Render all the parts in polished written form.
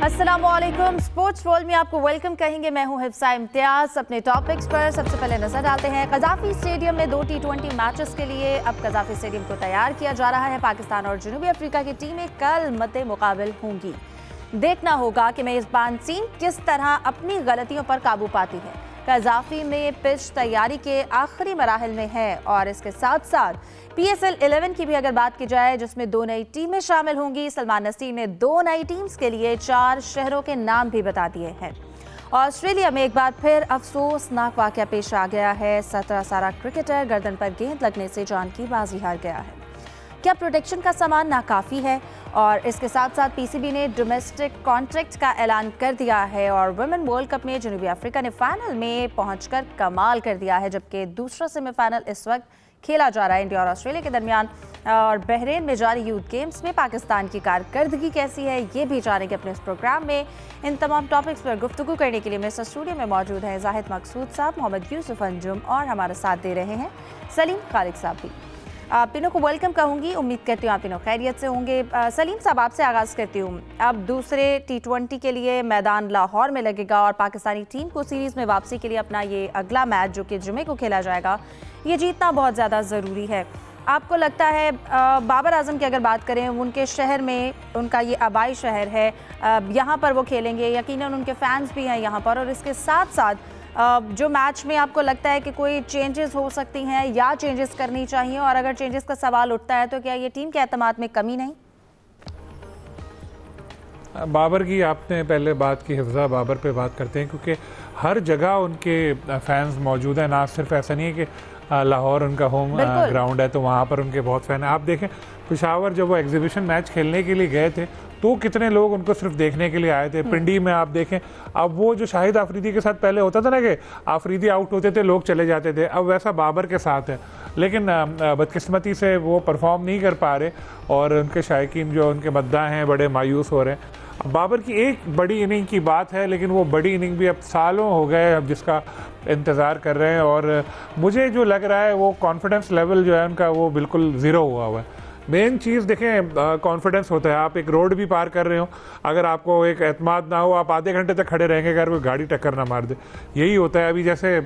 अस्सलामुअलैकुम। Sports world में आपको वेलकम कहेंगे। मैं हूं हिफ्सा इम्तियाज। अपने टॉपिक्स पर सबसे पहले नजर डालते हैं। कज़ाफी स्टेडियम में 2 T20 मैचेस के लिए अब कज़ाफी स्टेडियम को तैयार किया जा रहा है। पाकिस्तान और जनूबी अफ्रीका की टीमें कल मद्दे मुकाबिल होंगी। देखना होगा कि मेजबान टीम किस तरह अपनी गलतियों पर काबू पाती है। कज़ाफी में पिच तैयारी के आखिरी मराहिल में है और इसके साथ साथ PSL 11 की भी अगर बात की जाए जिसमें 2 नई टीमें शामिल होंगी। सलमान नसीर ने 2 नई टीम्स के लिए 4 शहरों के नाम भी बता दिए हैं। ऑस्ट्रेलिया में एक बार फिर अफसोसनाक वाकया पेश आ गया है। 17 साला क्रिकेटर गर्दन पर गेंद लगने से जान की बाजी हार गया है। क्या प्रोटेक्शन का सामान नाकाफी है? और इसके साथ साथ PCB ने डोमेस्टिक कॉन्ट्रैक्ट का ऐलान कर दिया है और वुमेन वर्ल्ड कप में जनूबी अफ्रीका ने फाइनल में पहुंचकर कमाल कर दिया है, जबकि दूसरा सेमीफाइनल इस वक्त खेला जा रहा है इंडिया और ऑस्ट्रेलिया के दरमियान। और बहरीन में जारी यूथ गेम्स में पाकिस्तान की कारकर्दगी कैसी है, ये भी जानेंगे अपने इस प्रोग्राम में। इन तमाम टॉपिक्स पर गुफ्तगू करने के लिए मेरे साथ स्टूडियो में मौजूद हैं जाहिद मकसूद साहब, मोहम्मद यूसुफ अंजुम और हमारा साथ दे रहे हैं सलीम खालिद साहब भी। आप तीनों को वेलकम कहूँगी। उम्मीद करती हूँ आप तीनों खैरियत से होंगे। सलीम साहब, आपसे आगाज़ करती हूँ। अब दूसरे T20 के लिए मैदान लाहौर में लगेगा और पाकिस्तानी टीम को सीरीज़ में वापसी के लिए अपना ये अगला मैच जो कि जुमे को खेला जाएगा, ये जीतना बहुत ज़्यादा ज़रूरी है। आपको लगता है बाबर आजम की अगर बात करें, उनके शहर में, उनका ये आबाई शहर है, यहाँ पर वो खेलेंगे, यकीनन उनके फैंस भी हैं यहाँ पर, और इसके साथ साथ जो मैच में आपको लगता है कि कोई चेंजेस हो सकती हैं या चेंजेस करनी चाहिए, और अगर चेंजेस का सवाल उठता है तो क्या ये टीम के एतमाद में कमी नहीं? बाबर की आपने पहले बात की, हिफ्जा बाबर पे बात करते हैं क्योंकि हर जगह उनके फैंस मौजूद हैं। ना सिर्फ ऐसा नहीं है कि लाहौर उनका होम ग्राउंड है तो वहाँ पर उनके बहुत फैन हैं। आप देखें पेशावर जब वो एग्जीबिशन मैच खेलने के लिए गए थे तो कितने लोग उनको सिर्फ देखने के लिए आए थे। पिंडी में आप देखें, अब वो जो शाहिद आफरीदी के साथ पहले होता था ना कि आफरीदी आउट होते थे लोग चले जाते थे, अब वैसा बाबर के साथ है। लेकिन बदकिस्मती से वो परफॉर्म नहीं कर पा रहे और उनके शायकीन जो उनके मद्दा हैं बड़े मायूस हो रहे हैं। बाबर की एक बड़ी इनिंग की बात है, लेकिन वो बड़ी इनिंग भी अब सालों हो गए अब जिसका इंतज़ार कर रहे हैं, और मुझे जो लग रहा है वो कॉन्फिडेंस लेवल जो है उनका वो बिल्कुल ज़ीरो हुआ हुआ है। मेन चीज़ देखें, कॉन्फिडेंस होता है। आप एक रोड भी पार कर रहे हो, अगर आपको एक एतमाद ना हो, आप आधे घंटे तक खड़े रहेंगे अगर कोई गाड़ी टक्कर ना मार दे। यही होता है अभी जैसे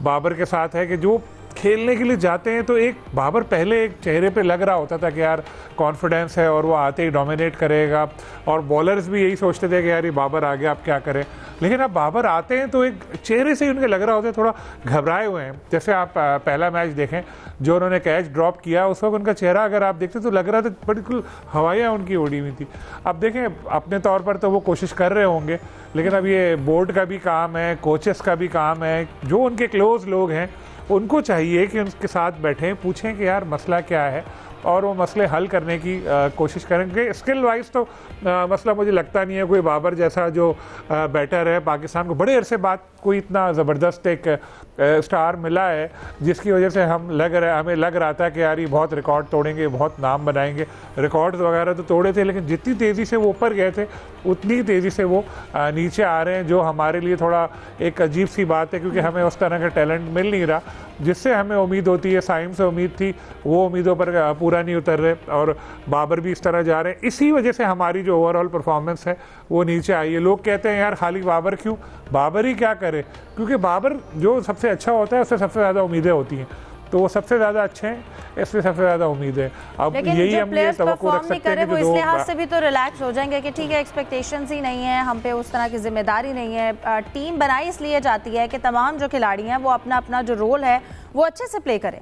बाबर के साथ है कि जो खेलने के लिए जाते हैं तो एक बाबर पहले एक चेहरे पे लग रहा होता था कि यार कॉन्फिडेंस है और वो आते ही डोमिनेट करेगा, और बॉलर्स भी यही सोचते थे कि यार ये बाबर आ गया अब क्या करें। लेकिन अब बाबर आते हैं तो एक चेहरे से ही उनके लग रहा होता है थोड़ा घबराए हुए हैं। जैसे आप पहला मैच देखें जो उन्होंने कैच ड्रॉप किया, उस वक्त उनका चेहरा अगर आप देखते तो लग रहा था बिल्कुल हवाइयाँ उनकी उड़ी हुई थी। अब देखें अपने तौर पर तो वो कोशिश कर रहे होंगे, लेकिन अब ये बोर्ड का भी काम है, कोचेस का भी काम है, जो उनके क्लोज लोग हैं उनको चाहिए कि उनके साथ बैठें, पूछें कि यार मसला क्या है और वो मसले हल करने की कोशिश करेंगे। स्किल वाइज तो मसला मुझे लगता नहीं है कोई बाबर जैसा जो बैटर है। पाकिस्तान को बड़े अरसे बाद कोई इतना ज़बरदस्त एक स्टार मिला है जिसकी वजह से हमें लग रहा था कि यार ये बहुत रिकॉर्ड तोड़ेंगे, बहुत नाम बनाएंगे। रिकॉर्ड्स वगैरह तो तोड़े थे, लेकिन जितनी तेज़ी से वो ऊपर गए थे उतनी तेज़ी से वो नीचे आ रहे हैं, जो हमारे लिए थोड़ा एक अजीब सी बात है क्योंकि हमें उस तरह का टैलेंट मिल नहीं रहा जिससे हमें उम्मीद होती है। साइम से उम्मीद थी, वो उम्मीदों पर पूरा नहीं उतर रहे, और बाबर भी इस तरह जा रहे हैं। इसी वजह से हमारी जो ओवरऑल परफॉर्मेंस है वो नीचे आई है। लोग कहते हैं यार खाली बाबर क्यों, बाबर ही क्या करे, क्योंकि बाबर जो सबसे अच्छा होता है उससे सबसे ज़्यादा उम्मीदें होती हैं, तो वो सबसे ज़्यादा अच्छे हैं, इससे सबसे ज़्यादा उम्मीद है। अब यही हम ये तवक्को रख सकते हैं कि वो इस लिहाज से भी तो रिलैक्स हो जाएंगे कि ठीक है एक्सपेक्टेशंस ही नहीं है, हम पे उस तरह की जिम्मेदारी नहीं है। टीम बनाई इसलिए जाती है कि तमाम जो खिलाड़ी हैं वो अपना अपना जो रोल है वो अच्छे से प्ले करें।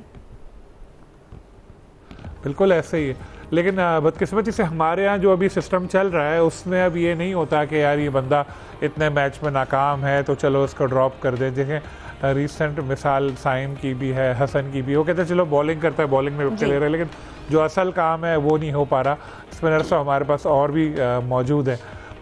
बिल्कुल ऐसे ही है, लेकिन बदकिस्मती से हमारे यहाँ जो अभी सिस्टम चल रहा है उसमें अब ये नहीं होता कि यार ये बंदा इतने मैच में नाकाम है तो चलो उसको ड्रॉप कर दें। देखें रीसेंट मिसाल साइम की भी है, हसन की भी, वो कहते हैं चलो बॉलिंग करता है, बॉलिंग में विकेट ले रहा है, लेकिन जो असल काम है वो नहीं हो पा रहा। स्पिनर्स तो हमारे पास और भी मौजूद हैं।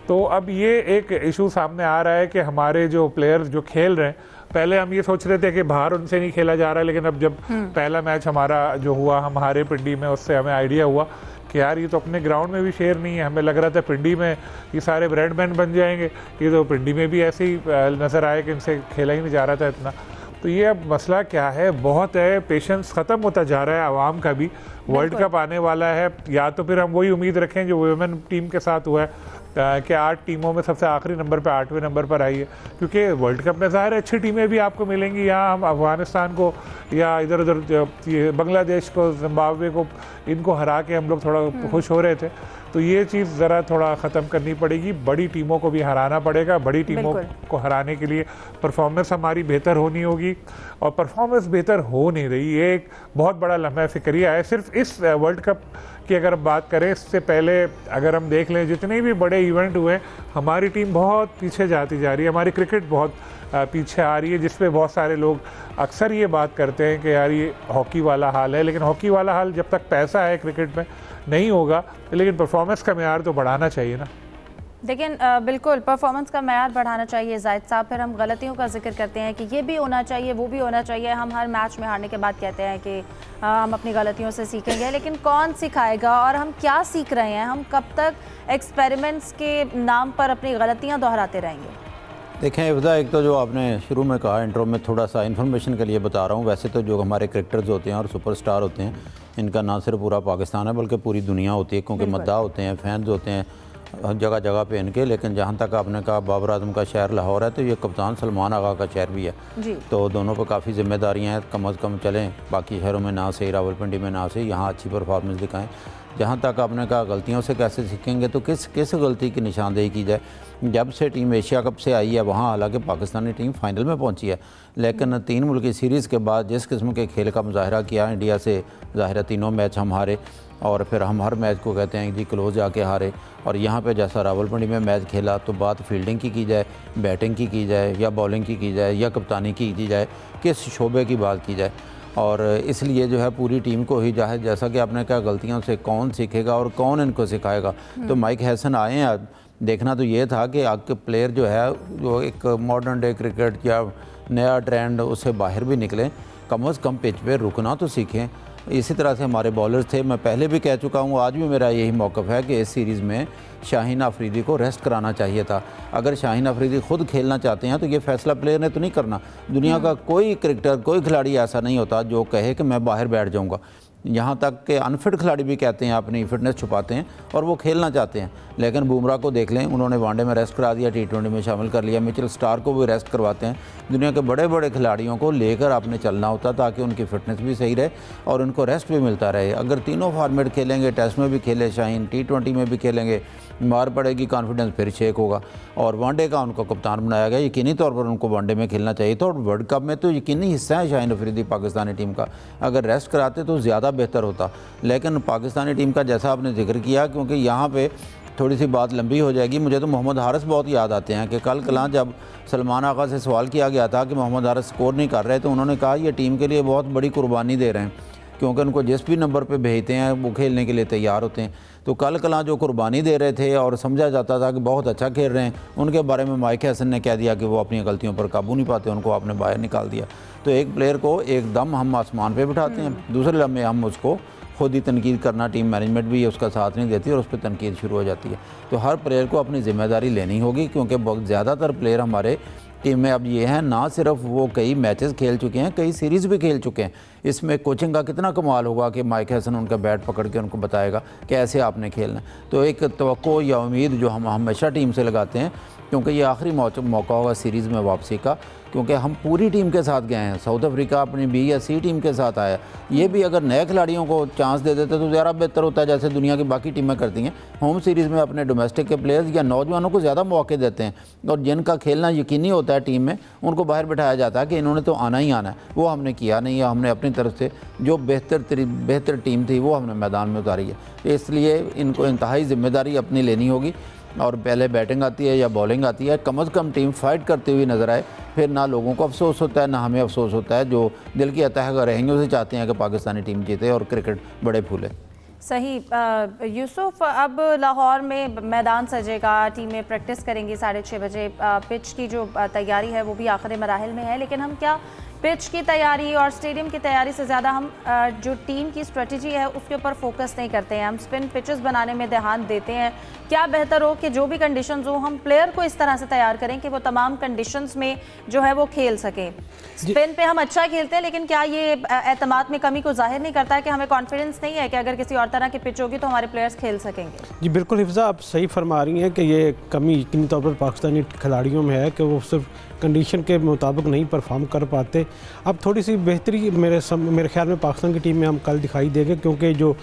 तो अब ये एक इशू सामने आ रहा है कि हमारे जो प्लेयर्स जो खेल रहे हैं, पहले हम ये सोच रहे थे कि बाहर उनसे नहीं खेला जा रहा है, लेकिन अब जब पहला मैच हमारा जो हुआ हमारे पिंडी में, उससे हमें आइडिया हुआ कि यार ये तो अपने ग्राउंड में भी शेर नहीं है। हमें लग रहा था पिंडी में ये सारे ब्रेडमैन बन जाएंगे, ये तो पिंडी में भी ऐसे ही नज़र आए कि इनसे खेला ही नहीं जा रहा था इतना। तो ये अब मसला क्या है, बहुत है, पेशेंस ख़त्म होता जा रहा है आवाम का भी। वर्ल्ड कप आने वाला है, या तो फिर हम वही उम्मीद रखें जो वुमेन टीम के साथ हुआ है कि 8 टीमों में सबसे आखिरी नंबर पे 8वें नंबर पर आई है, क्योंकि वर्ल्ड कप में ज़ाहिर अच्छी टीमें भी आपको मिलेंगी। यहाँ हम अफ़गानिस्तान को या इधर उधर बांग्लादेश को, जिम्बाब्वे को, इनको हरा के हम लोग थोड़ा खुश हो रहे थे। तो ये चीज़ ज़रा थोड़ा ख़त्म करनी पड़ेगी, बड़ी टीमों को भी हराना पड़ेगा। बड़ी टीमों को हराने के लिए परफॉर्मेंस हमारी बेहतर होनी होगी, और परफॉर्मेंस बेहतर हो नहीं रही। ये एक बहुत बड़ा लम्हा फ़िक्रिया है। सिर्फ इस वर्ल्ड कप की अगर बात करें, इससे पहले अगर हम देख लें जितने भी बड़े इवेंट हुए, हमारी टीम बहुत पीछे जाती जा रही है, हमारी क्रिकेट बहुत पीछे आ रही है, जिस पे बहुत सारे लोग अक्सर ये बात करते हैं कि यार ये हॉकी वाला हाल है। लेकिन हॉकी वाला हाल जब तक पैसा है क्रिकेट में नहीं होगा, लेकिन परफॉर्मेंस का मेयार तो बढ़ाना चाहिए ना। लेकिन बिल्कुल परफॉर्मेंस का मेयार बढ़ाना चाहिए जाहिद साहब। फिर हम गलतियों का जिक्र करते हैं कि ये भी होना चाहिए, वो भी होना चाहिए। हम हर मैच में हारने के बाद कहते हैं कि हम अपनी गलतियों से सीखेंगे, लेकिन कौन सिखाएगा और हम क्या सीख रहे हैं? हम कब तक एक्सपेरिमेंट्स के नाम पर अपनी गलतियाँ दोहराते रहेंगे? देखें इफ्ता, एक तो जो आपने शुरू में कहा इंट्रो में, थोड़ा सा इन्फॉर्मेशन के लिए बता रहा हूँ। वैसे तो जो हमारे क्रिकेटर्स होते हैं और सुपरस्टार होते हैं, इनका ना सिर्फ पूरा पाकिस्तान है बल्कि पूरी दुनिया होती है, क्योंकि मद्दा होते हैं, फैंस होते हैं जगह जगह पे इनके। लेकिन जहाँ तक आपने कहा बाबर आजम का शहर लाहौर है, तो ये कप्तान सलमान आगा का शहर भी है जी। तो दोनों पर काफ़ी जिम्मेदारियाँ हैं। कम अज़ कम चलें, बाकी शहरों में ना सही, रावलपिंडी में ना सही, यहाँ अच्छी परफॉर्मेंस दिखाएं। जहाँ तक आपने कहा गलतियों से कैसे सीखेंगे, तो किस गलती की निशानदेही की जाए। जब से टीम एशिया कप से आई है, वहाँ हालांकि पाकिस्तानी टीम फाइनल में पहुँची है, लेकिन 3 मुल्की सीरीज़ के बाद जिस किस्म के खेल का मुजाहरा किया इंडिया से, ज़ाहिर तीनों मैच हम हारे, और फिर हम हर मैच को कहते हैं जी क्लोज जाके हारे। और यहाँ पे जैसा रावलपिंडी में मैच खेला, तो बात फील्डिंग की जाए, बैटिंग की जाए, या बॉलिंग की जाए, या कप्तानी की जाए, किस शोबे की बात की जाए। और इसलिए जो है पूरी टीम को ही जैसा कि आपने कहा गलतियों से कौन सीखेगा और कौन इनको सिखाएगा। तो माइक हैसन आए हैं, देखना तो ये था कि आपके प्लेयर जो है, जो एक मॉडर्न डे क्रिकेट या नया ट्रेंड, उससे बाहर भी निकलें, कम अज़ कम पिच पे रुकना तो सीखें। इसी तरह से हमारे बॉलर्स थे, मैं पहले भी कह चुका हूँ, आज भी मेरा यही मौक़िफ़ है कि इस सीरीज़ में शाहीन अफरीदी को रेस्ट कराना चाहिए था। अगर शाहीन अफरीदी ख़ुद खेलना चाहते हैं तो ये फ़ैसला प्लेयर ने तो नहीं करना। दुनिया का कोई क्रिकेटर, कोई खिलाड़ी ऐसा नहीं होता जो कहे कि मैं बाहर बैठ जाऊँगा। यहाँ तक कि अनफिट खिलाड़ी भी कहते हैं, अपनी फिटनेस छुपाते हैं और वो खेलना चाहते हैं। लेकिन बुमराह को देख लें, उन्होंने वनडे में रेस्ट करा दिया, T20 में शामिल कर लिया। मिचेल स्टार को भी रेस्ट करवाते हैं। दुनिया के बड़े बड़े खिलाड़ियों को लेकर आपने चलना होता ताकि उनकी फ़िटनेस भी सही रहे और उनको रेस्ट भी मिलता रहे। अगर तीनों फॉर्मेट खेलेंगे, टेस्ट में भी खेले शाहीन, T20 में भी खेलेंगे, मार पड़ेगी, कॉन्फिडेंस फिर शेक होगा। और वनडे का उनको कप्तान बनाया गया, यकीनी तौर पर उनको वनडे में खेलना चाहिए था। और वर्ल्ड कप में तो यकीनी हिस्सा है शाहीन अफरीदी पाकिस्तानी टीम का। अगर रेस्ट कराते तो ज़्यादा बेहतर होता। लेकिन पाकिस्तानी टीम का जैसा आपने जिक्र किया, क्योंकि यहाँ पे थोड़ी सी बात लंबी हो जाएगी, मुझे तो मोहम्मद हारिस बहुत याद आते हैं कि कल जब सलमान आगा से सवाल किया गया था कि मोहम्मद हारिस स्कोर नहीं कर रहे, तो उन्होंने कहा ये टीम के लिए बहुत बड़ी कुर्बानी दे रहे हैं, क्योंकि उनको जिस भी नंबर पे भेजते हैं वो खेलने के लिए तैयार होते हैं। तो कल जो कुर्बानी दे रहे थे और समझा जाता था कि बहुत अच्छा खेल रहे हैं, उनके बारे में माइक हैसन ने कह दिया कि वो अपनी गलतियों पर काबू नहीं पाते, उनको आपने बाहर निकाल दिया। तो एक प्लेयर को एकदम हम आसमान पे बिठाते हैं, दूसरे लम्हे हम उसको खुद ही तनकीद करना, टीम मैनेजमेंट भी उसका साथ नहीं देती और उस पर तनकीद शुरू हो जाती है। तो हर प्लेयर को अपनी ज़िम्मेदारी लेनी होगी, क्योंकि बहुत ज़्यादातर प्लेयर हमारे टीम में अब ये हैं, ना सिर्फ वो कई मैचेस खेल चुके हैं, कई सीरीज़ भी खेल चुके हैं। इसमें कोचिंग का कितना कमाल होगा कि माइक हैसन उनका बैट पकड़ के उनको बताएगा कि ऐसे आपने खेलना है। तो एक तवक्को या उम्मीद जो हम हमेशा टीम से लगाते हैं, क्योंकि ये आखिरी मौका होगा सीरीज़ में वापसी का, क्योंकि हम पूरी टीम के साथ गए हैं। साउथ अफ्रीका अपनी B या C टीम के साथ आया। ये भी अगर नए खिलाड़ियों को चांस दे देते तो ज़्यादा बेहतर होता है, जैसे दुनिया की बाकी टीमें करती हैं। होम सीरीज़ में अपने डोमेस्टिक के प्लेयर्स या नौजवानों को ज़्यादा मौके देते हैं, और जिनका खेलना यकीनी होता है टीम में, उनको बाहर बिठाया जाता है कि इन्होंने तो आना ही आना है। वो हमने किया नहीं है, हमने अपनी तरफ से जो बेहतर टीम थी वो हमने मैदान में उतारी है। इसलिए इनको इंतहाई ज़िम्मेदारी अपनी लेनी होगी, और पहले बैटिंग आती है या बॉलिंग आती है, कम अज़ कम टीम फाइट करती हुई नज़र आए। फिर ना लोगों को अफसोस होता है, ना हमें अफसोस होता है। जो दिल की अतः रहेंगे उसे चाहते हैं कि पाकिस्तानी टीम जीते और क्रिकेट बड़े फूले। सही। यूसुफ, अब लाहौर में मैदान सजेगा, टीमें प्रैक्टिस करेंगी 6:30 बजे। पिच की जो तैयारी है वो भी आखिरी मराहिल में है, लेकिन हम क्या पिच की तैयारी और स्टेडियम की तैयारी से ज़्यादा हम जो टीम की स्ट्रेटजी है उसके ऊपर फोकस नहीं करते हैं, हम स्पिन पिचेस बनाने में ध्यान देते हैं। क्या बेहतर हो कि जो भी कंडीशंस हो हम प्लेयर को इस तरह से तैयार करें कि वो तमाम कंडीशंस में जो है वो खेल सकें। स्पिन पे हम अच्छा खेलते हैं, लेकिन क्या ये एतमाद में कमी को जाहिर नहीं करता है कि हमें कॉन्फिडेंस नहीं है कि अगर किसी और तरह की पिच होगी तो हमारे प्लेयर्स खेल सकेंगे? जी बिल्कुल हिफ्ज़ा, आप सही फरमा रही हैं कि ये कमी यकीनी तौर पर पाकिस्तानी खिलाड़ियों में है कि वो सिर्फ कंडीशन के मुताबिक नहीं परफॉर्म कर पाते। अब थोड़ी सी बेहतरी मेरे ख्याल में पाकिस्तान की टीम में हम कल दिखाई देंगे, क्योंकि जो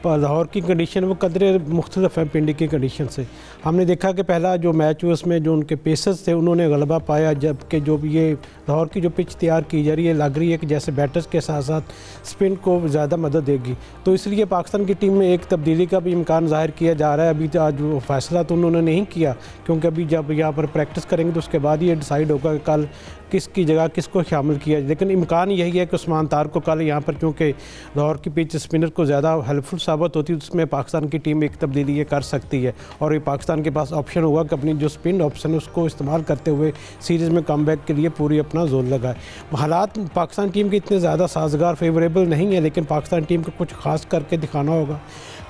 लाहौर की कंडीशन वो कदरे मुख्तलिफ है पिंडी की कंडीशन से। हमने देखा कि पहला जो मैच हुआ उसमें जो उनके पेसर्स थे उन्होंने गलबा पाया, जबकि जो भी ये लाहौर की जो पिच तैयार की जा रही है लग रही है कि जैसे बैटर्स के साथ साथ स्पिन को ज़्यादा मदद देगी। तो इसलिए पाकिस्तान की टीम में एक तब्दीली का भी इम्कान ज़ाहिर किया जा रहा है। अभी तो आज वो फैसला तो उन्होंने नहीं किया, क्योंकि अभी जब यहाँ पर प्रैक्टिस करेंगे तो उसके बाद ये डिसाइड होगा कि कल किसकी जगह किसको शामिल किया। लेकिन इम्कान यही है कि उस्मान तार को कल यहाँ पर, क्योंकि लाहौर की पिच स्पिनर को ज़्यादा हेल्पफुल साबित होती है, उसमें पाकिस्तान की टीम एक तब्दीली ये कर सकती है और ये पाकिस्तान के पास ऑप्शन होगा कि अपनी जो स्पिन ऑप्शन है उसको इस्तेमाल करते हुए सीरीज़ में कमबैक के लिए पूरी अपना जोर लगाए। हालात पाकिस्तान टीम के इतने ज़्यादा साजगार फेवरेबल नहीं है, लेकिन पाकिस्तान टीम को कुछ खास करके दिखाना होगा।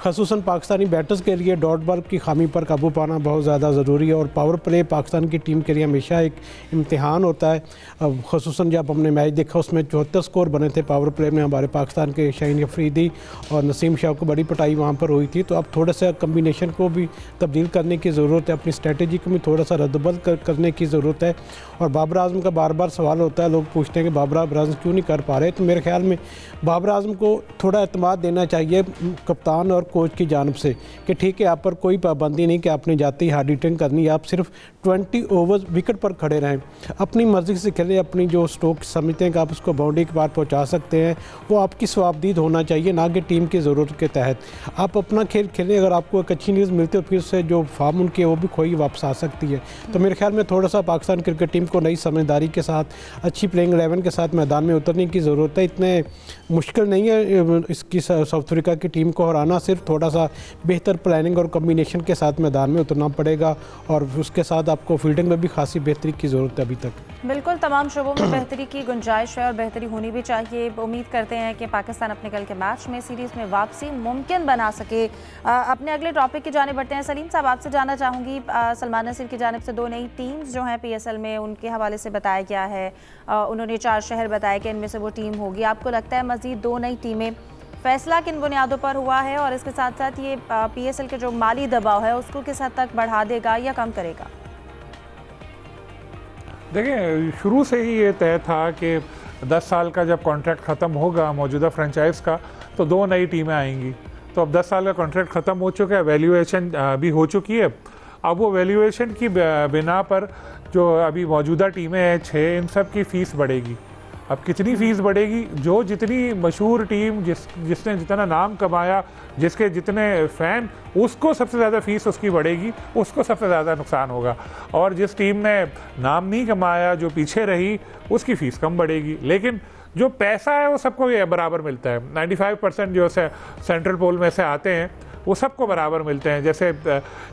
ख़ुसूसन पाकिस्तानी बैटर्स के लिए डॉट बॉल की खामी पर काबू पाना बहुत ज़्यादा ज़रूरी है और पावर प्ले पाकिस्तान की टीम के लिए हमेशा एक इम्तिहान होता है। ख़ुसूसन जब हमने मैच देखा उसमें 74 स्कोर बने थे पावर प्ले में हमारे पाकिस्तान के शाहीन अफरीदी और नसीम शाह को बड़ी पिटाई वहाँ पर हुई थी। तो अब थोड़ा सा कम्बिनेशन को भी तब्दील करने की ज़रूरत है, अपनी स्ट्रेटजी को भी थोड़ा सा रद्दबल करने की ज़रूरत है। और बाबर आजम का बार बार सवाल होता है, लोग पूछते हैं कि बाबर आजम क्यों नहीं कर पा रहे। तो मेरे ख्याल में बाबर आजम को थोड़ा एतमाद देना चाहिए कप्तान और कोच की जानिब से कि ठीक है आप पर कोई पाबंदी नहीं कि आपने जाते ही हार्ड हिटिंग करनी है, आप सिर्फ 20 ओवर्स विकेट पर खड़े रहें, अपनी मर्ज़ी से खेलें। अपनी जो स्ट्रोक समझते हैं कि आप उसको बाउंड्री के पार पहुंचा सकते हैं वो आपकी स्वाबदीद होना चाहिए, ना कि टीम की ज़रूरत के तहत। आप अपना खेल खेलें, अगर आपको एक अच्छी न्यूज़ मिलती है फिर से जो फॉर्म उनकी है वो भी खोई वापस आ सकती है। तो मेरे ख्याल में थोड़ा सा पाकिस्तान क्रिकेट टीम को नई समझदारी के साथ अच्छी प्लेइंग 11 के साथ मैदान में उतरने की ज़रूरत है। इतने मुश्किल नहीं है इसकी साउथ अफ्रीका की टीम को हराना, सिर्फ थोड़ा सा बेहतर प्लानिंग और कम्बिनेशन के साथ मैदान में उतरना पड़ेगा और उसके साथ आपको फील्डिंग में भी खासी बेहतरी की ज़रूरत है अभी तक। बिल्कुल, तमाम शोबों में बेहतरी की गुंजाइश है और बेहतरी होनी भी चाहिए। उम्मीद करते हैं कि पाकिस्तान अपने कल के मैच में सीरीज़ में वापसी मुमकिन बना सके। अपने अगले टॉपिक की जाने बढ़ते हैं। सलीम साहब, आपसे जानना चाहूँगी, सलमान नसीर की जानिब से 2 नई टीम्स जो हैं PSL में उनके हवाले से बताया गया है, उन्होंने 4 शहर बताए कि इनमें से वो टीम होगी। आपको लगता है मज़ीद 2 नई टीमें, फैसला किन बुनियादों पर हुआ है और इसके साथ साथ ये PSL के जो माली दबाव है उसको किस हद तक बढ़ा देगा या कम करेगा? देखिए, शुरू से ही ये तय था कि 10 साल का जब कॉन्ट्रैक्ट ख़त्म होगा मौजूदा फ्रेंचाइज का तो 2 नई टीमें आएंगी। तो अब 10 साल का कॉन्ट्रैक्ट ख़त्म हो चुका है, वैल्यूएशन भी हो चुकी है। अब वो वैल्यूएशन की बिना पर जो अभी मौजूदा टीमें हैं 6, इन सब की फ़ीस बढ़ेगी। अब कितनी फ़ीस बढ़ेगी? जो जितनी मशहूर टीम जिसने जितना नाम कमाया, जिसके जितने फ़ैन, उसको सबसे ज़्यादा फ़ीस उसकी बढ़ेगी, उसको सबसे ज़्यादा नुकसान होगा। और जिस टीम ने नाम नहीं कमाया, जो पीछे रही, उसकी फ़ीस कम बढ़ेगी। लेकिन जो पैसा है वो सबको ये बराबर मिलता है। 95% जो सेंट्रल पूल में से आते हैं वो सबको बराबर मिलते हैं। जैसे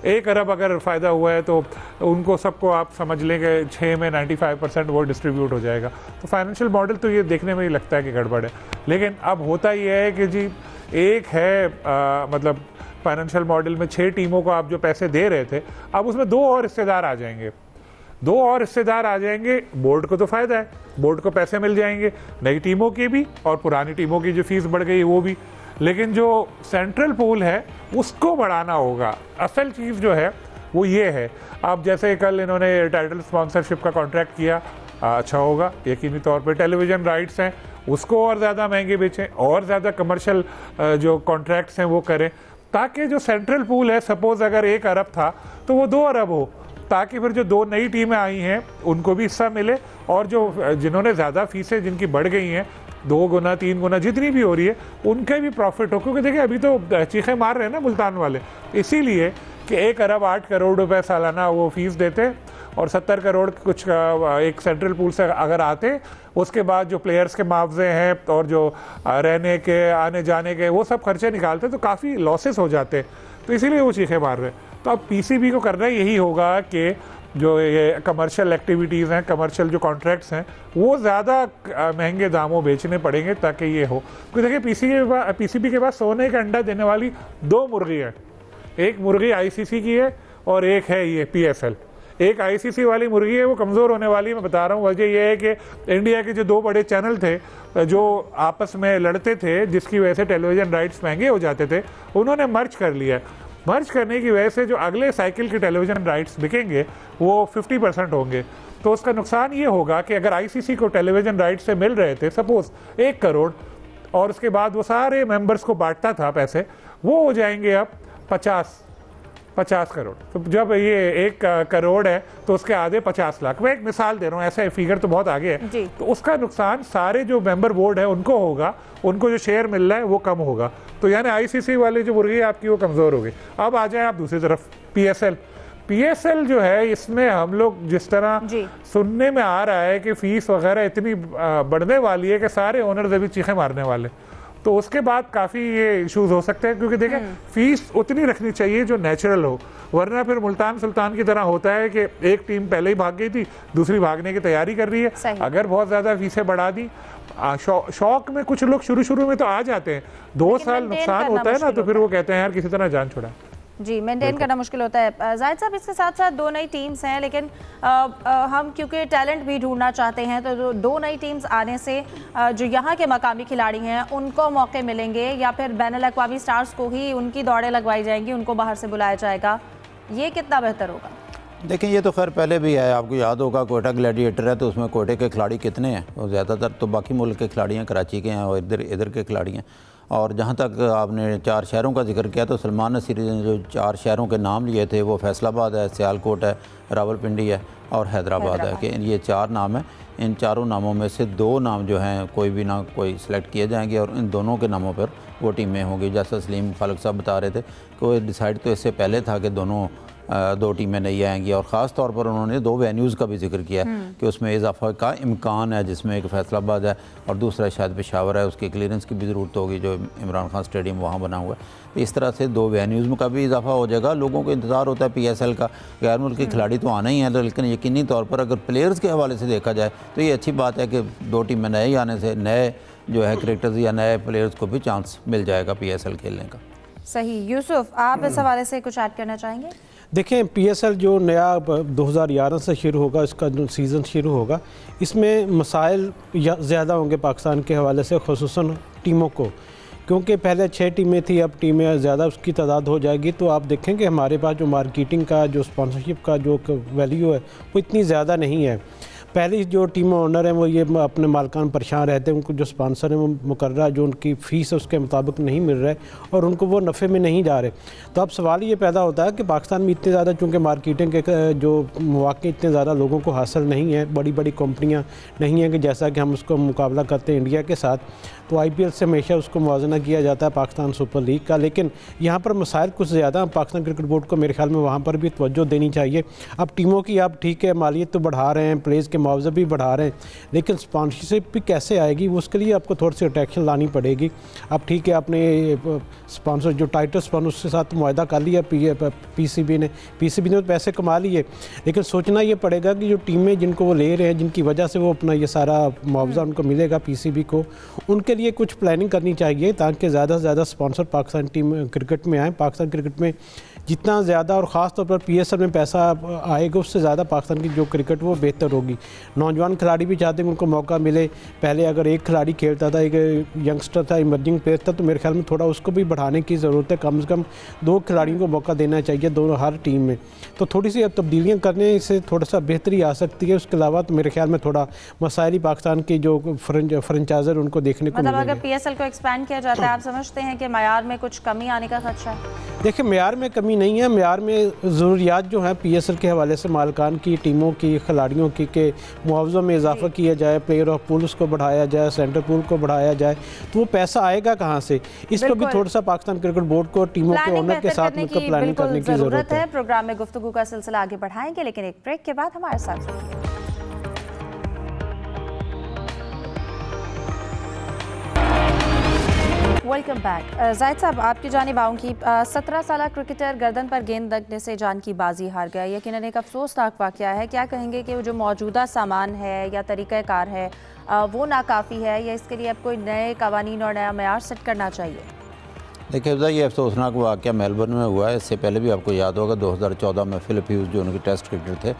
1 अरब अगर फ़ायदा हुआ है तो उनको सबको आप समझ लेंगे 6 में 95% वो डिस्ट्रीब्यूट हो जाएगा। तो फाइनेंशियल मॉडल तो ये देखने में ही लगता है कि गड़बड़ है। लेकिन अब होता ये है कि जी एक है मतलब फाइनेंशियल मॉडल में 6 टीमों को आप जो पैसे दे रहे थे, अब उसमें 2 और हिस्सेदार आ जाएंगे। 2 और हिस्सेदार आ जाएंगे, बोर्ड को तो फ़ायदा है, बोर्ड को पैसे मिल जाएंगे, नई टीमों की भी और पुरानी टीमों की जो फीस बढ़ गई वो भी। लेकिन जो सेंट्रल पूल है उसको बढ़ाना होगा। असल चीज़ जो है वो ये है, अब जैसे कल इन्होंने टाइटल स्पॉन्सरशिप का कॉन्ट्रैक्ट किया, अच्छा होगा यकीनी तौर पे। टेलीविज़न राइट्स हैं उसको और ज़्यादा महंगे बेचें, और ज़्यादा कमर्शियल जो कॉन्ट्रैक्ट्स हैं वो करें, ताकि जो सेंट्रल पूल है सपोज़ अगर 1 अरब था तो वो 2 अरब हो, ताकि फिर जो 2 नई टीमें आई हैं उनको भी हिस्सा मिले और जो जिन्होंने ज़्यादा फीसें जिनकी बढ़ गई हैं 2 गुना 3 गुना जितनी भी हो रही है उनके भी प्रॉफिट हो। क्योंकि देखिए अभी तो चीखें मार रहे हैं ना मुल्तान वाले, इसीलिए कि 1 अरब 8 करोड़ रुपए सालाना वो फीस देते और 70 करोड़ कुछ एक सेंट्रल पूल से अगर आते, उसके बाद जो प्लेयर्स के मुआवजे हैं और जो रहने के आने जाने के वो सब खर्चे निकालते तो काफ़ी लॉसेस हो जाते, तो इसीलिए वो चीखें मार रहे हैं। तो अब PCB को करना यही होगा कि जो ये कमर्शियल एक्टिविटीज़ हैं, कमर्शियल जो कॉन्ट्रैक्ट्स हैं, वो ज़्यादा महंगे दामों बेचने पड़ेंगे ताकि ये हो। क्योंकि देखिए पीसीबी के पास सोने का अंडा देने वाली 2 मुर्गी है। एक मुर्गी आईसीसी की है और एक है ये पीएसएल। एक आईसीसी वाली मुर्गी है, वो कमज़ोर होने वाली है। मैं बता रहा हूँ, वजह यह है कि इंडिया के जो 2 बड़े चैनल थे जो आपस में लड़ते थे, जिसकी वजह से टेलीविज़न राइट्स महंगे हो जाते थे, उन्होंने मर्ज कर लिया। मर्ज करने की वजह से जो अगले साइकिल के टेलीविज़न राइट्स बिकेंगे वो 50% होंगे। तो उसका नुकसान ये होगा कि अगर आईसीसी को टेलीविज़न राइट्स से मिल रहे थे सपोज़ 1 करोड़, और उसके बाद वो सारे मेंबर्स को बांटता था पैसे, वो हो जाएंगे अब 50 करोड़। तो जब ये 1 करोड़ है तो उसके आधे 50 लाख। मैं एक मिसाल दे रहा हूँ, ऐसा फिगर तो बहुत आगे है। तो उसका नुकसान सारे जो मेंबर बोर्ड है उनको होगा, उनको जो शेयर मिल रहा है वो कम होगा। तो यानी आईसीसी वाली जो मुर्गी है आपकी वो कमज़ोर होगी। अब आ जाए आप दूसरी तरफ पीएसएल जो है, इसमें हम लोग जिस तरह सुनने में आ रहा है कि फ़ीस वगैरह इतनी बढ़ने वाली है कि सारे ओनर्स अभी चीखें मारने वाले। तो उसके बाद काफ़ी ये इश्यूज हो सकते हैं, क्योंकि देखें फीस उतनी रखनी चाहिए जो नेचुरल हो, वरना फिर मुल्तान सुल्तान की तरह होता है कि एक टीम पहले ही भाग गई थी, दूसरी भागने की तैयारी कर रही है। अगर बहुत ज़्यादा फीसें बढ़ा दी, शौक में कुछ लोग शुरू में तो आ जाते हैं, 2 साल नुकसान होता है ना, तो फिर वो कहते हैं यार किसी तरह जान छोड़ा। जी, मेंटेन करना मुश्किल होता है। जाहिद साहब, इसके साथ साथ 2 नई टीम्स हैं, लेकिन हम क्योंकि टैलेंट भी ढूंढना चाहते हैं, तो 2 नई टीम्स आने से जो यहाँ के मकामी खिलाड़ी हैं उनको मौके मिलेंगे, या फिर बैनुल-अक़वामी स्टार्स को ही उनकी दौड़ें लगवाई जाएंगी, उनको बाहर से बुलाया जाएगा? ये कितना बेहतर होगा? देखें, ये तो खैर पहले भी है, आपको याद होगा कोयटा ग्लैडिएटर है, तो उसमें कोयटे के खिलाड़ी कितने हैं? और ज़्यादातर तो बाकी मुल्क के खिलाड़ी हैं, कराची के हैं और इधर के खिलाड़ी हैं। और जहाँ तक आपने 4 शहरों का जिक्र किया, तो सलमान नसीरी ने जो 4 शहरों के नाम लिए थे वो फैसलाबाद है, सियालकोट है, रावलपिंडी है और हैदराबाद है, कि ये 4 नाम हैं। इन चारों नामों में से 2 नाम जो हैं कोई भी ना कोई सिलेक्ट किए जाएंगे और इन दोनों के नामों पर वो टीमें होंगी। जैसा सलीम खालिक साहब बता रहे थे कि वो डिसाइड तो इससे पहले था कि दोनों 2 टीमें नहीं आएंगी, और ख़ास तौर पर उन्होंने 2 वेन्यूज़ का भी जिक्र किया कि उसमें इजाफा का इम्कान है, जिसमें एक फैसलाबाद है और दूसरा शायद पेशावर है। उसकी क्लियरेंस की भी ज़रूरत होगी, जो इमरान खान स्टेडियम वहाँ बना हुआ है। तो इस तरह से 2 वेन्यूज़ में का भी इजाफा हो जाएगा। लोगों को इंतज़ार होता है पीएसएल का, गैर मुल्की खिलाड़ी तो आना ही है, लेकिन यकीनी तौर पर अगर प्लेयर्स के हवाले से देखा जाए तो ये अच्छी बात है कि 2 टीमें नए ही आने से नए जो है क्रिकेटर्स या नए प्लेयर्स को भी चांस मिल जाएगा पीएसएल खेलने का। सही। यूसुफ, आप इस हवाले से कुछ ऐड करना चाहेंगे? देखें, पीएसएल जो नया 2011 से शुरू होगा, इसका जो सीज़न शुरू होगा, इसमें मसाइल ज़्यादा होंगे पाकिस्तान के हवाले से, ख़ुसूसन टीमों को, क्योंकि पहले 6 टीमें थी, अब टीमें ज़्यादा उसकी तादाद हो जाएगी। तो आप देखेंगे हमारे पास जो मार्केटिंग का, जो स्पॉन्सरशिप का जो वैल्यू है वो इतनी ज़्यादा नहीं है। पहली जो टीम ओनर हैं वो ये अपने मालकान परेशान रहते हैं, उनको जो स्पॉन्सर हैं वो मुकर्रर जो उनकी फ़ीस है उसके मुताबिक नहीं मिल रहा है और उनको वो नफ़े में नहीं जा रहे। तो अब सवाल ये पैदा होता है कि पाकिस्तान में इतने ज़्यादा चूँकि मार्केटिंग के जो मौके इतने ज़्यादा लोगों को हासिल नहीं है, बड़ी बड़ी कंपनियाँ नहीं हैं कि जैसा कि हम उसको मुकाबला करते हैं इंडिया के साथ, तो IPL से हमेशा उसको मुआवजा किया जाता है पाकिस्तान सुपर लीग का। लेकिन यहाँ पर मसाइल कुछ ज़्यादा, पाकिस्तान क्रिकेट बोर्ड को मेरे ख्याल में वहाँ पर भी तवज्जो देनी चाहिए। अब टीमों की आप ठीक है मालियत तो बढ़ा रहे हैं, प्लेयर्स के मुआवजे भी बढ़ा रहे हैं, लेकिन स्पॉन्सरशिप भी कैसे आएगी वो उसके लिए आपको थोड़ी सी अट्रैक्शन लानी पड़ेगी। अब ठीक है, आपने स्पॉन्सर जो टाइटल स्पॉन्सर के साथ मुआहदा कर लिया पीसीबी ने तो पैसे कमा लिए, लेकिन सोचना ये पड़ेगा कि जो टीमें जिनको वो ले रहे हैं, जिनकी वजह से वो अपना ये सारा मुआवजा उनको मिलेगा पीसीबी को, उनके लिए कुछ प्लानिंग करनी चाहिए ताकि ज़्यादा से ज़्यादा स्पॉन्सर पाकिस्तान टीम क्रिकेट में आए। पाकिस्तान क्रिकेट में जितना ज़्यादा और ख़ास तौर पर पीएसएल में पैसा आएगा उससे ज़्यादा पाकिस्तान की जो क्रिकेट वो बेहतर होगी। नौजवान खिलाड़ी भी चाहते हैं उनको मौका मिले। पहले अगर एक खिलाड़ी खेलता था, एक यंगस्टर था, इमर्जिंग प्लेयर था, तो मेरे ख्याल में थोड़ा उसको भी बढ़ाने की ज़रूरत है। कम से कम 2 खिलाड़ियों को मौका देना चाहिए, दोनों हर टीम में। तो थोड़ी सी अब तब्दीलियाँ करने से थोड़ा सा बेहतरी आ सकती है। उसके अलावा तो मेरे ख्याल में थोड़ा मसाइल पाकिस्तान की जो फ्रेंचाइजर उनको देखने को मिलेंगे। अगर पीएसएल को एक्सपैंड किया जाता है, आप समझते हैं कि मयार में कुछ कमी आने का खदशा है? देखिए, मयार में कमी नहीं है, मयार में ज़रूरियात जो हैं पीएसएल के हवाले से मालकान की, टीमों की, खिलाड़ियों की, के मुआवज़ों में इजाफा किया जाए, प्लेयर ऑफ पूल्स को बढ़ाया जाए, सेंटर पूल को बढ़ाया जाए, तो वो पैसा आएगा कहाँ से? इस पर भी थोड़ा सा पाकिस्तान क्रिकेट बोर्ड को टीमों के ओनर के साथ मिलकर प्लानिंग करने की ज़रूरत है। प्रोग्राम में गुफ्तगू का सिलसिला आगे बढ़ाएंगे, लेकिन एक ब्रेक के बाद हमारे साथ रहिए। Welcome back. जाहिद साहब, आपकी जानिब आऊँगी। 17 साल क्रिकेटर गर्दन पर गेंद लगने से जान की बाजी हार गया। यकीनन एक अफसोसनाक वाक़या है। क्या कहेंगे कि जो मौजूदा सामान है या तरीक़ाकार है वो नाकाफ़ी है, या इसके लिए अब कोई नए कवानीन और नया मेयार सेट करना चाहिए? देखिए, ये अफसोसनाक वाक़या मेलबर्न में हुआ है। इससे पहले भी आपको याद होगा 2014 में फिलिप ह्यूज जो उनके टेस्ट क्रिकेटर थे,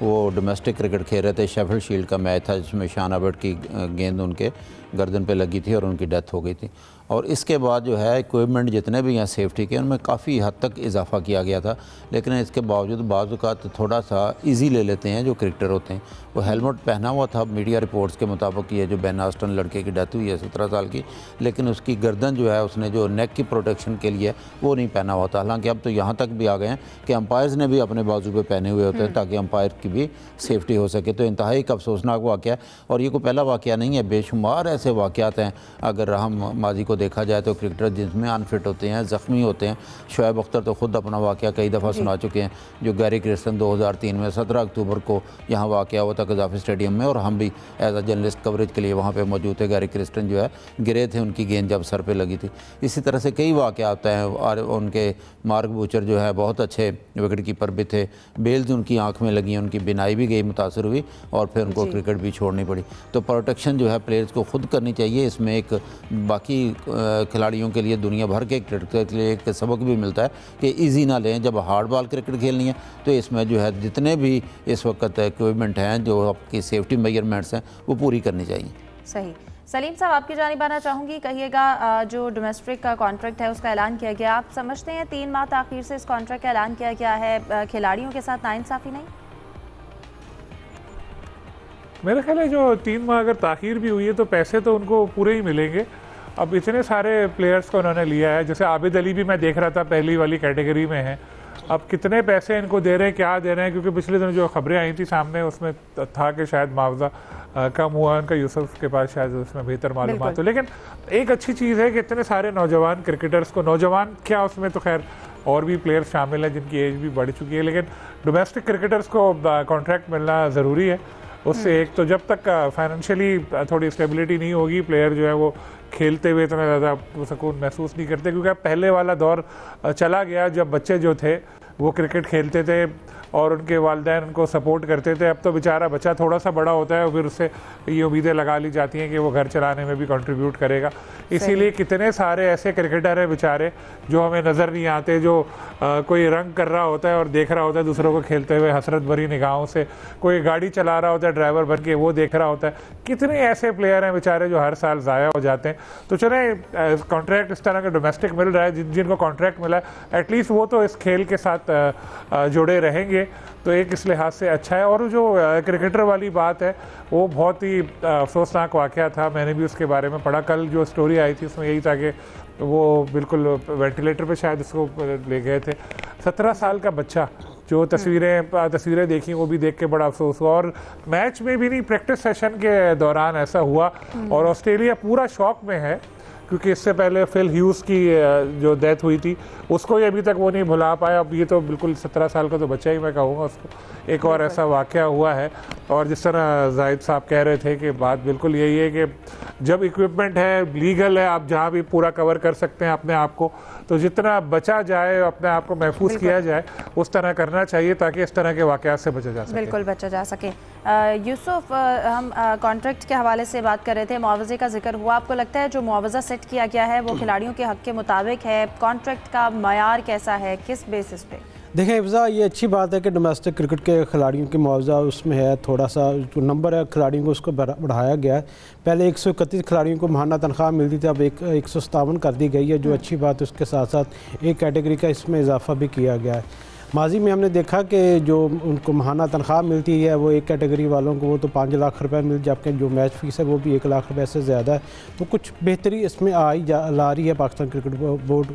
वो डोमेस्टिक क्रिकेट खेल रहे थे। शेफील्ड शील्ड का मैच था जिसमें शान अबर्ट की गेंद उनके गर्दन पे लगी थी और उनकी डेथ हो गई थी। और इसके बाद जो है इक्विपमेंट जितने भी यहाँ सेफ्टी के उनमें काफ़ी हद तक इजाफा किया गया था, लेकिन इसके बावजूद बाज़ औक़ात थोड़ा सा इजी ले लेते हैं जो क्रिकेटर होते हैं। वो हेलमेट पहना हुआ था, मीडिया रिपोर्ट्स के मुताबिक ये जो बेन आस्टन लड़के की डेथ हुई है 17 साल की, लेकिन उसकी गर्दन जो है उसने जो नेक की प्रोटेक्शन के लिए वो नहीं पहना हुआ था। हालांकि अब तो यहाँ तक भी आ गए हैं कि अंपायर्स ने भी अपने बाजू पे पहने हुए होते हैं ताकि अंपायर की भी सेफ्टी हो सके। तो इंतहाई एक अफसोसनाक वाक़या है, और ये कोई पहला वाक़या नहीं है, बेशुमार ऐसे वाक़यात हैं। अगर हम माजी को देखा जाए तो क्रिकेटर जिसमें अनफिट होते हैं, ज़ख्मी होते हैं। शोएब अख्तर तो ख़ुद अपना वाक़या कई दफ़ा सुना चुके हैं, जो गैरी क्रिस्टन 2003 में 17 अक्टूबर को यहाँ वाक़या हुआ था कज़ाफ़ी स्टेडियम में, और हम भी एज अ जर्नलिस्ट कवरेज के लिए वहाँ पे मौजूद थे। गैरी क्रिस्टन जो है गिरे थे, उनकी गेंद जब सर पे लगी थी। इसी तरह से कई वाक़यात हैं। और उनके मार्क बूचर जो है बहुत अच्छे विकेट कीपर भी थे। बेल्स उनकी आँख में लगी, उनकी बिनाई भी गई, मुतासर हुई, और फिर उनको क्रिकेट भी छोड़नी पड़ी। तो प्रोटेक्शन जो है प्लेयर्स को खुद करनी चाहिए। इसमें एक बाकी खिलाड़ियों के लिए, दुनिया भर के क्रिकेटर के लिए एक सबक भी मिलता है कि इजी ना लें। जब हार्ड बॉल क्रिकेट खेलनी है तो इसमें जो है जितने भी इस वक्त इक्विपमेंट हैं, जो आपकी सेफ्टी मेजरमेंट्स हैं, वो पूरी करनी चाहिए। सही। सलीम साहब, आपकी जानिब आना चाहूँगी। कहिएगा, जो डोमेस्टिक का कॉन्ट्रैक्ट है उसका ऐलान किया गया, आप समझते हैं 3 माह ताख़ीर से इस कॉन्ट्रैक्ट का ऐलान किया गया है, खिलाड़ियों के साथ नाइंसाफ़ी नहीं? मेरा ख्याल है जो 3 माह अगर ताख़ीर भी हुई है तो पैसे तो उनको पूरे ही मिलेंगे। अब इतने सारे प्लेयर्स को उन्होंने लिया है, जैसे आबिद अली भी मैं देख रहा था पहली वाली कैटेगरी में है। अब कितने पैसे इनको दे रहे हैं, क्या दे रहे हैं, क्योंकि पिछले दिनों जो खबरें आई थी सामने उसमें था कि शायद मुआवजा कम हुआ उनका, यूसुफ के पास शायद उसमें बेहतर मालूमात हो। लेकिन एक अच्छी चीज़ है कि इतने सारे नौजवान क्रिकेटर्स को, नौजवान क्या उसमें तो खैर और भी प्लेयर्स शामिल हैं जिनकी एज भी बढ़ चुकी है, लेकिन डोमेस्टिक क्रिकेटर्स को कॉन्ट्रैक्ट मिलना ज़रूरी है। उससे एक तो जब तक फाइनेंशियली थोड़ी स्टेबिलिटी नहीं होगी, प्लेयर जो है वो खेलते हुए इतना ज़्यादा सुकून महसूस नहीं करते, क्योंकि अब पहले वाला दौर चला गया जब बच्चे जो थे वो क्रिकेट खेलते थे और उनके वालिदैन उनको सपोर्ट करते थे। अब तो बेचारा बच्चा थोड़ा सा बड़ा होता है और फिर उससे ये उम्मीदें लगा ली जाती हैं कि वो घर चलाने में भी कंट्रीब्यूट करेगा। इसीलिए कितने सारे ऐसे क्रिकेटर हैं बेचारे जो हमें नज़र नहीं आते, जो कोई रंग कर रहा होता है और देख रहा होता है दूसरों को खेलते हुए हसरत भरी निगाहों से, कोई गाड़ी चला रहा होता है ड्राइवर बन के, वो देख रहा होता है। कितने ऐसे प्लेयर हैं बेचारे जो हर साल ज़ाया हो जाते हैं। तो चले कॉन्ट्रैक्ट इस तरह का डोमेस्टिक मिल रहा है, जिनको कॉन्ट्रैक्ट मिला है एटलीस्ट वो तो इस खेल के साथ जुड़े रहेंगे, तो एक इस लिहाज से अच्छा है। और जो क्रिकेटर वाली बात है वो बहुत ही अफसोसनाक वाक़या था, मैंने भी उसके बारे में पढ़ा। कल जो स्टोरी आई थी उसमें यही था कि वो बिल्कुल वेंटिलेटर पे शायद उसको ले गए थे। 17 साल का बच्चा, जो तस्वीरें देखी वो भी देख के बड़ा अफसोस हुआ। और मैच में भी नहीं, प्रैक्टिस सेशन के दौरान ऐसा हुआ, और ऑस्ट्रेलिया पूरा शॉक में है, क्योंकि इससे पहले फिल ह्यूज की जो डेथ हुई थी उसको ये अभी तक वो नहीं भुला पाया। अब ये तो बिल्कुल 17 साल का तो बच्चा ही मैं कहूँगा उसको। एक और ऐसा वाक़या हुआ है, और जिस तरह जाहिद साहब कह रहे थे कि बात बिल्कुल यही है कि जब इक्विपमेंट है, लीगल है, आप जहाँ भी पूरा कवर कर सकते हैं अपने आप को, तो जितना बचा जाए, अपने आप को महफूज किया जाए, उस तरह करना चाहिए ताकि इस तरह के वाक़यात से बचा जा सके। बिल्कुल बचा जा सके। यूसुफ, हम कॉन्ट्रैक्ट के हवाले से बात कर रहे थे, मुआवजे का जिक्र हुआ। आपको लगता है जो मुआवजा सेट किया गया है वो खिलाड़ियों के हक़ के मुताबिक है? कॉन्ट्रैक्ट का मयार कैसा है, किस बेसिस पे? देखें हिफ्ज़ा, ये अच्छी बात है कि डोमेस्टिक क्रिकेट के खिलाड़ियों की मुआवजा उसमें है, थोड़ा सा जो नंबर है खिलाड़ियों को उसको बढ़ाया गया है। पहले 131 खिलाड़ियों को माहाना तनख्वाह मिलती थी, अब 157 कर दी गई है, जो अच्छी बात है। उसके साथ साथ एक कैटेगरी का इसमें इजाफा भी किया गया है। माजी में हमने देखा कि जो उनको माहाना तनख्वाह मिलती है वो एक कैटेगरी वालों को वो तो 5 लाख रुपए मिल, जबकि जो मैच फीस है वो भी 1 लाख रुपए से ज़्यादा है। तो कुछ बेहतरी इसमें ला रही है Pakistan cricket board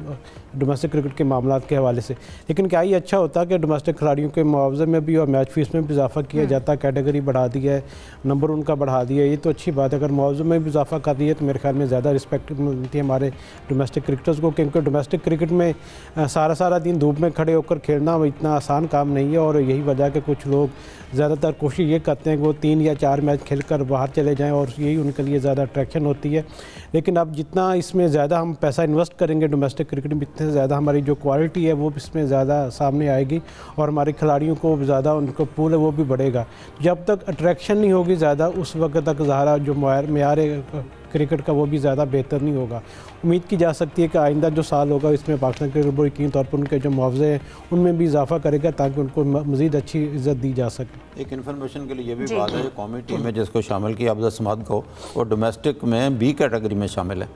domestic cricket के मामला के हवाले से। लेकिन क्या ही अच्छा होता कि डोमेस्टिक खिलाड़ियों के मुआवजे में भी और मैच फीस में भी इजाफा किया जाता, कैटेगरी बढ़ा दी है, नंबर उनका बढ़ा दिया, ये तो अच्छी बात है। अगर मुआवजे में भी इजाफा कर दिए तो मेरे ख्याल में ज़्यादा रिस्पेक्ट मिलती है हमारे डोमेस्टिक क्रिकेटर्स को, क्योंकि डोमेस्टिक क्रिकेट में सारा दिन धूप में खड़े होकर खेलना वो इतना आसान काम नहीं है, और यही वजह कि कुछ लोग ज़्यादातर कोशिश ये करते हैं कि वो 3 या 4 मैच खेलकर बाहर चले जाएं, और यही उनके लिए ज़्यादा अट्रैक्शन होती है। लेकिन अब जितना इसमें ज़्यादा हम पैसा इन्वेस्ट करेंगे डोमेस्टिक क्रिकेट में, इतने ज़्यादा हमारी जो क्वालिटी है वो इसमें ज़्यादा सामने आएगी, और हमारे खिलाड़ियों को ज़्यादा उनको पूल है वो भी बढ़ेगा। जब तक अट्रैक्शन नहीं होगी ज़्यादा, उस वक्त तक ज़्यादा जो मेयार क्रिकेट का वो भी ज़्यादा बेहतर नहीं होगा। उम्मीद की जा सकती है कि आइंदा जो साल होगा इसमें पाकिस्तान क्रिकेट बोर्ड यकीनी तौर पर उनके जो मुआवजे हैं उनमें भी इजाफा करेगा, ताकि उनको मज़ीद अच्छी इज़्ज़त दी जा सके। एक इन्फॉर्मेशन के लिए ये भी बात है, जो कौमी टीम में जिसको शामिल किया अफजल समाद को, वो डोमेस्टिक में बी कैटेगरी में शामिल है।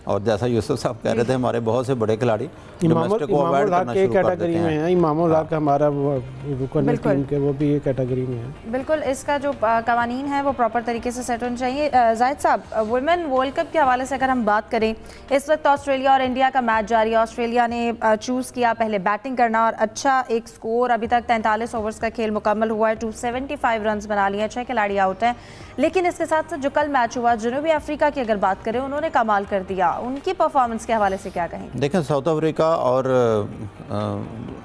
और जैसा यूसुफ साहब कह रहे थे, हमारे बहुत से बड़े खिलाड़ी डोमेस्टिक को अवॉइड करना शुरू कर देते हैं। इमामुल हक हमारा रुकन टीम के वो भी ये कैटेगरी में है। बिल्कुल, इसका जो कवानीन है वो प्रॉपर तरीके से सेट होने चाहिए। जाहिद साहब, वुमेन वर्ल्ड कप के हवाले से अगर हम बात करें, इस वक्त ऑस्ट्रेलिया और इंडिया का मैच जारी है। ऑस्ट्रेलिया ने चूज़ किया पहले बैटिंग करना, और अच्छा एक स्कोर, अभी तक 43 ओवर्स का खेल मुकम्मल हुआ है, 275 रन बना लिए, 6 खिलाड़ी आउट हैं। लेकिन इसके साथ साथ जो कल मैच हुआ जनूबी अफ्रीका की अगर बात करें, उन्होंने कमाल कर दिया। उनकी परफॉर्मेंस के हवाले से क्या कहेंगे? देखें, साउथ अफ्रीका और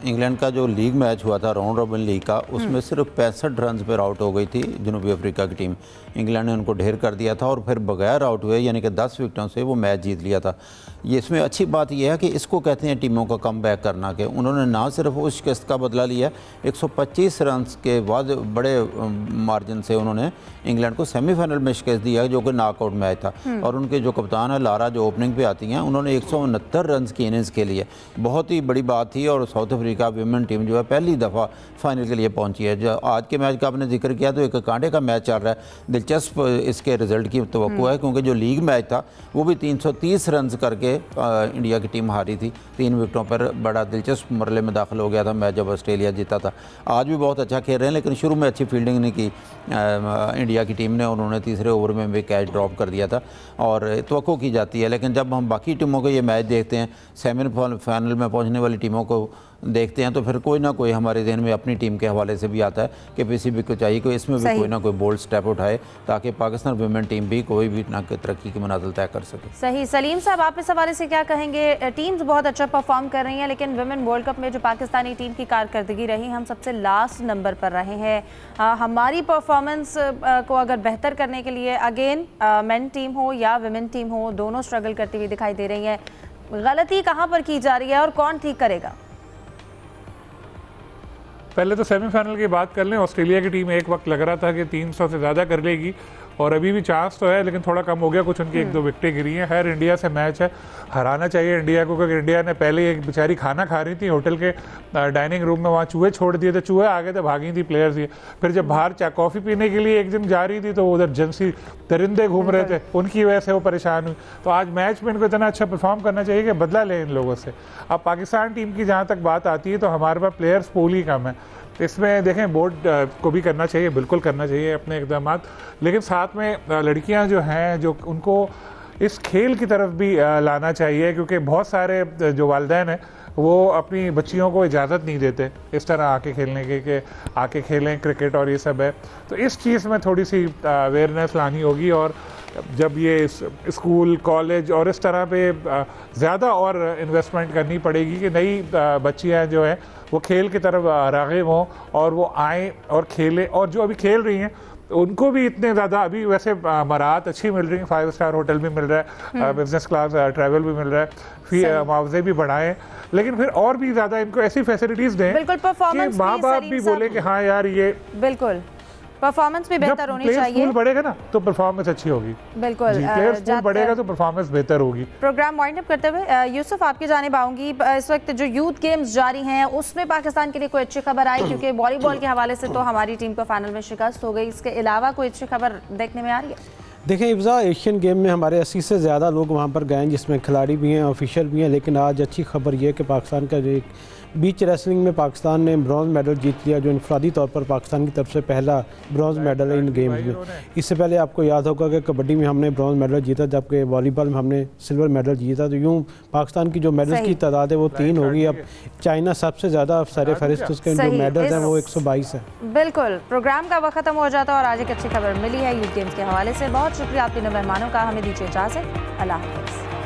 इंग्लैंड का जो लीग मैच हुआ था, राउंड रॉबिन लीग का, उसमें सिर्फ 65 रन पर आउट हो गई थी जनूबी अफ्रीका की टीम। इंग्लैंड ने उनको ढेर कर दिया था और फिर बगैर आउट हुए, यानी कि 10 विकेटों से वो मैच जीत लिया था। ये इसमें अच्छी बात यह है कि इसको कहते हैं टीमों का कम बैक करना, कि उन्होंने ना सिर्फ उस शिकस्त का बदला लिया, 125 रन के बाद बड़े मार्जिन से उन्होंने इंग्लैंड को सेमीफाइनल में शिकस्त दिया, जो कि नॉकआउट मैच था। और उनके जो कप्तान है लारा, जो ओपनिंग पे आती हैं, उन्होंने 169 रन की इनिंग्स के लिए, बहुत ही बड़ी बात थी। और साउथ अफ्रीका विमेन टीम जो है पहली दफ़ा फाइनल के लिए पहुंची है। जो आज के मैच का आपने जिक्र किया, तो एक कांटे का मैच चल रहा है, दिलचस्प इसके रिजल्ट की तवक्को है, क्योंकि जो लीग मैच था वो भी 330 रन करके इंडिया की टीम हारी थी 3 विकेटों पर। बड़ा दिलचस्प मरले में दाखिल हो गया था मैच जब ऑस्ट्रेलिया जीता था। आज भी बहुत अच्छा खेल रहे हैं, लेकिन शुरू में अच्छी फील्डिंग नहीं की इंडिया की टीम ने, उन्होंने तीसरे ओवर में भी कैच ड्रॉप कर दिया था, और तवक्को की जाती है। लेकिन जब हम बाकी टीमों को ये मैच देखते हैं, सेमीफाइनल में पहुंचने वाली टीमों को देखते हैं, तो फिर कोई ना कोई हमारे ज़हन में अपनी टीम के हवाले से भी आता है कि पीसीबी को चाहिए कि इसमें भी कोई ना कोई बोल्ड स्टेप उठाए, ताकि पाकिस्तान वुमेन टीम भी कोई भी ना तरक्की की मनाजिल तय कर सके। सही। सलीम साहब, आप इस हवाले से क्या कहेंगे? टीम्स बहुत अच्छा परफॉर्म कर रही हैं, लेकिन वुमेन वर्ल्ड कप में जो पाकिस्तानी टीम की कारकर्दगी रही, हम सबसे लास्ट नंबर पर रहे हैं। हमारी परफॉर्मेंस को अगर बेहतर करने के लिए, अगेन मेन टीम हो या वुमेन टीम हो, दोनों स्ट्रगल करती हुई दिखाई दे रही हैं। गलती कहाँ पर की जा रही है और कौन ठीक करेगा? पहले तो सेमीफाइनल की बात कर लें। ऑस्ट्रेलिया की टीम एक वक्त लग रहा था कि 300 से ज़्यादा कर लेगी, और अभी भी चांस तो है, लेकिन थोड़ा कम हो गया, कुछ उनकी 1-2 विकेटें गिरी हैं। खैर, इंडिया से मैच है, हराना चाहिए इंडिया को, क्योंकि इंडिया ने पहले एक बेचारी खाना खा रही थी होटल के डाइनिंग रूम में, वहाँ चूहे छोड़ दिए थे, चूहे आ गए थे, भागी थी प्लेयर्स ये। फिर जब बाहर कॉफ़ी पीने के लिए एक दिन जा रही थी, तो उधर जंसी दरिंदे घूम रहे थे, उनकी वजह से वो परेशान हुई। तो आज मैच में इनको इतना अच्छा परफॉर्म करना चाहिए कि बदला लें इन लोगों से। अब पाकिस्तान टीम की जहाँ तक बात आती है, तो हमारे पास प्लेयर्स पूल ही कम है। इसमें देखें, बोर्ड को भी करना चाहिए, बिल्कुल करना चाहिए अपने इक़दाम, लेकिन साथ में लड़कियां जो हैं, जो उनको इस खेल की तरफ भी लाना चाहिए, क्योंकि बहुत सारे जो वालिदैन हैं वो अपनी बच्चियों को इजाज़त नहीं देते इस तरह आके खेलने की, कि आके खेलें क्रिकेट और ये सब है। तो इस चीज़ में थोड़ी सी अवेयरनेस लानी होगी, और जब ये स्कूल, कॉलेज और इस तरह पे ज़्यादा और इन्वेस्टमेंट करनी पड़ेगी कि नई बच्चियाँ जो हैं वो खेल की तरफ राग़िब हों, और वो आएँ और खेलें। और जो अभी खेल रही हैं उनको भी इतने ज़्यादा अभी वैसे मराहत अच्छी मिल रही है, 5 स्टार होटल भी मिल रहा है, बिजनेस क्लास ट्रैवल भी मिल रहा है, फिर मुआवजे भी बढ़ाएं, लेकिन फिर और भी ज़्यादा इनको ऐसी फैसिलिटीज़ दें कि माँ बाप भी बोले कि हाँ यार, ये बिल्कुल परफॉर्मेंस भी बेहतर होनी चाहिए। पूल बढ़ेगा ना तो परफॉर्मेंस अच्छी होगी। बिल्कुल, प्लेयर्स पूल बढ़ेगा तो परफॉर्मेंस बेहतर होगी। प्रोग्राम वाइंड अप करते हुए यूसुफ, आपकी जानिब आऊंगी। इस वक्त जो यूथ गेम्स जारी हैं, उसमें पाकिस्तान के लिए कोई अच्छी खबर आई? क्योंकि वॉलीबॉल के हवाले से तो हमारी टीम को फाइनल में शिकस्त हो गई, इसके अलावा कोई अच्छी खबर देखने में आ रही है? देखें इफ्जा, एशियन गेम में हमारे 80 से ज़्यादा लोग वहाँ पर गए हैं, जिसमें खिलाड़ी भी हैं, ऑफिशियल भी हैं। लेकिन आज अच्छी खबर ये है कि पाकिस्तान का जो एक बीच रेसलिंग में पाकिस्तान ने ब्रॉन्ज मेडल जीत लिया, जो इनफरादी तौर पर पाकिस्तान की तरफ से पहला ब्रॉन्ज मेडल है इन गेम्स में। इससे पहले आपको याद होगा कि कबड्डी में हमने ब्रॉन्ज मेडल जीता, जबकि वॉलीबॉल में हमने सिल्वर मेडल जीता। तो यूँ पाकिस्तान की जो मेडल्स की तादाद है वो 3 होगी। अब चाइना सबसे ज़्यादा सर फहरिस्त, उसके जो मेडल्स हैं वो 122 है। बिल्कुल, प्रोग्राम का वक्त खत्म हो जाता है और आज एक अच्छी खबर मिली है यूथ गेम्स के हवाले से। बहुत शुक्रिया आप तीनों मेहमानों का। हमें दीजिए इजाज़त। अल्लाह हाफ़िज़।